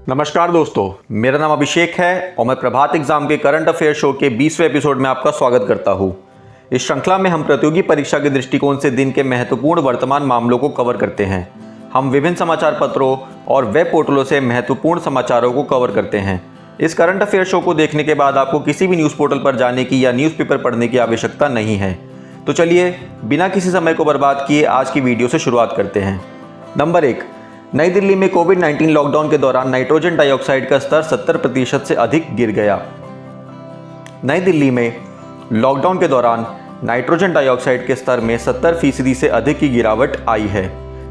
नमस्कार दोस्तों, मेरा नाम अभिषेक है और मैं प्रभात एग्जाम के करंट अफेयर शो के 20वें एपिसोड में आपका स्वागत करता हूं। इस श्रृंखला में हम प्रतियोगी परीक्षा के दृष्टिकोण से दिन के महत्वपूर्ण वर्तमान मामलों को कवर करते हैं। हम विभिन्न समाचार पत्रों और वेब पोर्टलों से महत्वपूर्ण समाचारों को कवर करते हैं। इस करंट अफेयर शो को देखने के बाद आपको किसी भी न्यूज़ पोर्टल पर जाने की या न्यूज़पेपर पढ़ने की आवश्यकता नहीं है। तो चलिए बिना किसी समय को बर्बाद किए आज की वीडियो से शुरुआत करते हैं। नंबर 1, नई दिल्ली में कोविड-19 लॉकडाउन के दौरान नाइट्रोजन डाइऑक्साइड का स्तर 70% से अधिक गिर गया। नई दिल्ली में लॉकडाउन के दौरान नाइट्रोजन डाइऑक्साइड के स्तर में 70% से अधिक की गिरावट आई है।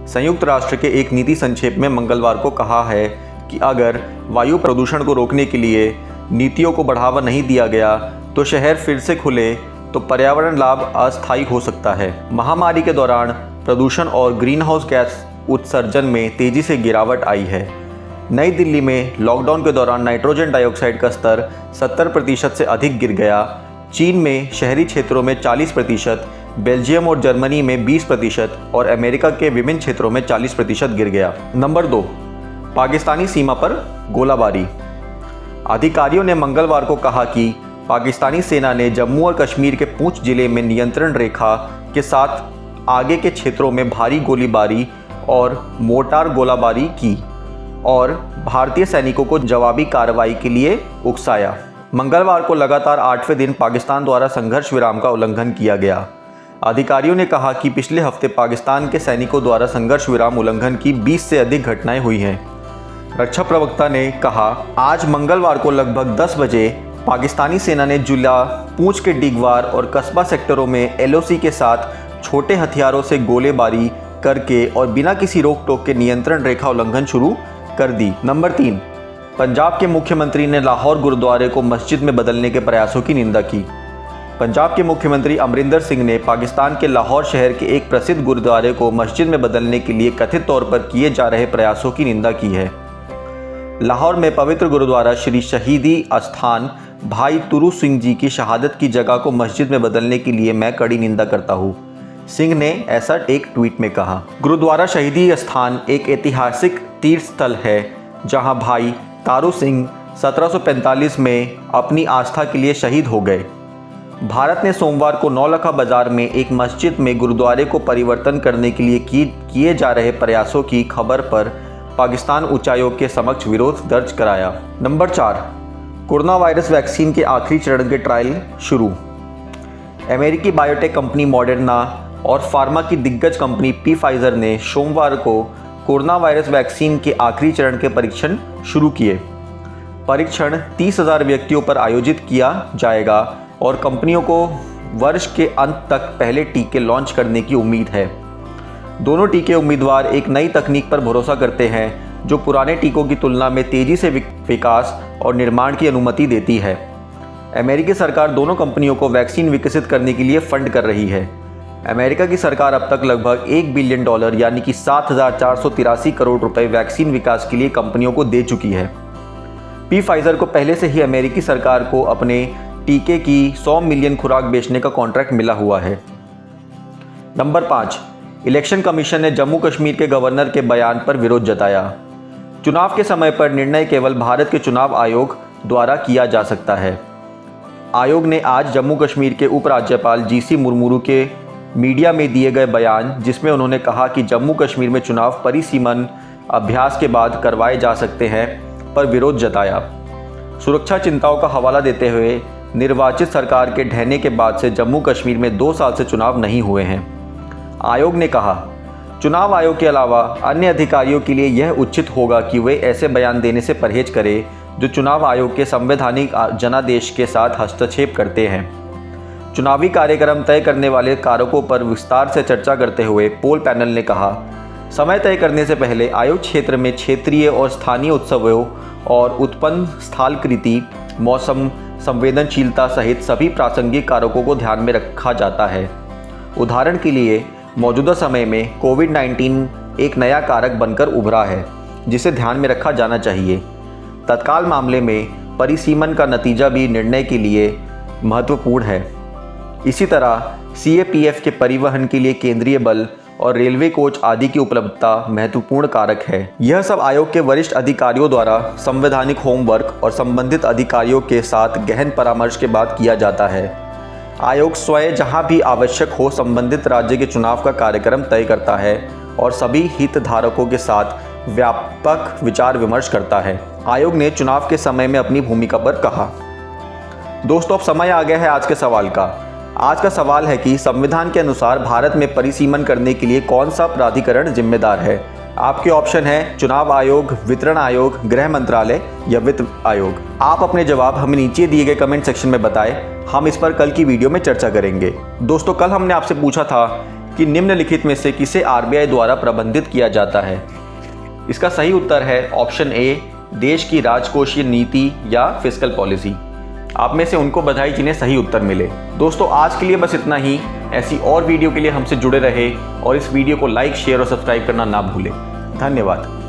संयुक्त राष्ट्र के एक नीति संक्षेप में मंगलवार को कहा है कि अगर वायु प्रदूषण को रोकने के लिए नीतियों को बढ़ावा नहीं दिया गया तो शहर फिर से खुले तो पर्यावरण लाभ अस्थायी हो सकता है। महामारी के दौरान प्रदूषण और ग्रीन हाउस गैस उत्सर्जन में तेजी से गिरावट आई है। नई दिल्ली में लॉकडाउन के दौरान नाइट्रोजन डाइऑक्साइड का स्तर 70% से अधिक गिर गया। चीन में शहरी क्षेत्रों में 40%, बेल्जियम और जर्मनी में 20% और अमेरिका के विभिन्न क्षेत्रों में 40% गिर गया। नंबर 2, पाकिस्तानी सीमा पर गोलाबारी। अधिकारियों ने मंगलवार को कहा कि पाकिस्तानी सेना ने जम्मू और कश्मीर के पूंछ जिले में नियंत्रण रेखा के साथ आगे के क्षेत्रों में भारी गोलीबारी और मोर्टार गोलाबारी की और भारतीय सैनिकों को जवाबी कार्रवाई के लिए उकसाया। मंगलवार को लगातार 8वें दिन पाकिस्तान द्वारा संघर्ष विराम का उल्लंघन किया गया। अधिकारियों ने कहा कि पिछले हफ्ते पाकिस्तान के सैनिकों द्वारा संघर्ष विराम उल्लंघन की 20 से अधिक घटनाएं हुई हैं। रक्षा प्रवक्ता ने कहा, आज मंगलवार को लगभग 10 बजे पाकिस्तानी सेना ने जिला पूंछ के डिगवार और कस्बा सेक्टरों में LOC के साथ छोटे हथियारों से गोलीबारी करके और बिना किसी रोक टोक के नियंत्रण रेखा उल्लंघन शुरू कर दी। नंबर 3, पंजाब के मुख्यमंत्री ने लाहौर गुरुद्वारे को मस्जिद में बदलने के प्रयासों की निंदा की। पंजाब के मुख्यमंत्री अमरिंदर सिंह ने पाकिस्तान के लाहौर शहर के एक प्रसिद्ध गुरुद्वारे को मस्जिद में बदलने के लिए कथित तौर पर किए जा रहे प्रयासों की निंदा की है। लाहौर में पवित्र गुरुद्वारा श्री शहीदी अस्थान भाई तुरू सिंह जी की शहादत की जगह को मस्जिद में बदलने के लिए मैं कड़ी निंदा करता हूँ, सिंह ने ऐसा एक ट्वीट में कहा। गुरुद्वारा शहीदी स्थान एक ऐतिहासिक तीर्थ स्थल है जहां भाई तारू सिंह 1745 में अपनी आस्था के लिए शहीद हो गए। भारत ने सोमवार को नौलखा बाजार में एक मस्जिद में गुरुद्वारे को परिवर्तन करने के लिए किए जा रहे प्रयासों की खबर पर पाकिस्तान उच्चायोग के समक्ष विरोध दर्ज कराया। नंबर 4, कोरोना वायरस वैक्सीन के आखिरी चरण के ट्रायल शुरू। अमेरिकी बायोटेक कंपनी मॉडर्ना और फार्मा की दिग्गज कंपनी फाइजर ने सोमवार को कोरोना वायरस वैक्सीन के आखिरी चरण के परीक्षण शुरू किए। परीक्षण 30,000 व्यक्तियों पर आयोजित किया जाएगा और कंपनियों को वर्ष के अंत तक पहले टीके लॉन्च करने की उम्मीद है। दोनों टीके उम्मीदवार एक नई तकनीक पर भरोसा करते हैं जो पुराने टीकों की तुलना में तेज़ी से विकास और निर्माण की अनुमति देती है। अमेरिकी सरकार दोनों कंपनियों को वैक्सीन विकसित करने के लिए फंड कर रही है। अमेरिका की सरकार अब तक लगभग $1 बिलियन यानी कि 7,483 करोड़ रुपए वैक्सीन विकास के लिए कंपनियों को दे चुकी है। फाइजर को पहले से ही अमेरिकी सरकार को अपने टीके की 100 मिलियन खुराक बेचने का कॉन्ट्रैक्ट मिला हुआ है। नंबर 5, इलेक्शन कमीशन ने जम्मू कश्मीर के गवर्नर के बयान पर विरोध जताया। चुनाव के समय पर निर्णय केवल भारत के चुनाव आयोग द्वारा किया जा सकता है। आयोग ने आज जम्मू कश्मीर के उपराज्यपाल GC मुर्मू के मीडिया में दिए गए बयान, जिसमें उन्होंने कहा कि जम्मू कश्मीर में चुनाव परिसीमन अभ्यास के बाद करवाए जा सकते हैं, पर विरोध जताया। सुरक्षा चिंताओं का हवाला देते हुए निर्वाचित सरकार के ढहने के बाद से जम्मू कश्मीर में 2 साल से चुनाव नहीं हुए हैं। आयोग ने कहा, चुनाव आयोग के अलावा अन्य अधिकारियों के लिए यह उचित होगा कि वे ऐसे बयान देने से परहेज करें जो चुनाव आयोग के संवैधानिक जनादेश के साथ हस्तक्षेप करते हैं। चुनावी कार्यक्रम तय करने वाले कारकों पर विस्तार से चर्चा करते हुए पोल पैनल ने कहा, समय तय करने से पहले आयोग क्षेत्र में क्षेत्रीय और स्थानीय उत्सवों और उत्पन्न स्थलाकृति, मौसम संवेदनशीलता सहित सभी प्रासंगिक कारकों को ध्यान में रखा जाता है। उदाहरण के लिए मौजूदा समय में कोविड-19 एक नया कारक बनकर उभरा है जिसे ध्यान में रखा जाना चाहिए। तत्काल मामले में परिसीमन का नतीजा भी निर्णय के लिए महत्वपूर्ण है। इसी तरह CAPF के परिवहन के लिए केंद्रीय बल और रेलवे कोच आदि की उपलब्धता महत्वपूर्ण कारक है। यह सब आयोग के वरिष्ठ अधिकारियों द्वारा संवैधानिक होमवर्क और संबंधित अधिकारियों के साथ गहन परामर्श के बाद किया जाता है। आयोग स्वयं जहां भी आवश्यक हो संबंधित राज्य के चुनाव का कार्यक्रम तय करता है और सभी हितधारकों के साथ व्यापक विचार विमर्श करता है। आयोग ने चुनाव के समय में अपनी भूमिका पर कहा। दोस्तों, अब समय आ गया है आज के सवाल का। आज का सवाल है कि संविधान के अनुसार भारत में परिसीमन करने के लिए कौन सा प्राधिकरण जिम्मेदार है। आपके ऑप्शन है चुनाव आयोग, वितरण आयोग, गृह मंत्रालय या वित्त आयोग। आप अपने जवाब हमें नीचे दिए गए कमेंट सेक्शन में बताएं। हम इस पर कल की वीडियो में चर्चा करेंगे। दोस्तों, कल हमने आपसे पूछा था कि निम्नलिखित में से किसे आरबीआई द्वारा प्रबंधित किया जाता है। इसका सही उत्तर है ऑप्शन ए, देश की राजकोषीय नीति या फिस्कल पॉलिसी। आप में से उनको बधाई जिन्हें सही उत्तर मिले। दोस्तों, आज के लिए बस इतना ही। ऐसी और वीडियो के लिए हमसे जुड़े रहे और इस वीडियो को लाइक, शेयर और सब्सक्राइब करना ना भूलें। धन्यवाद।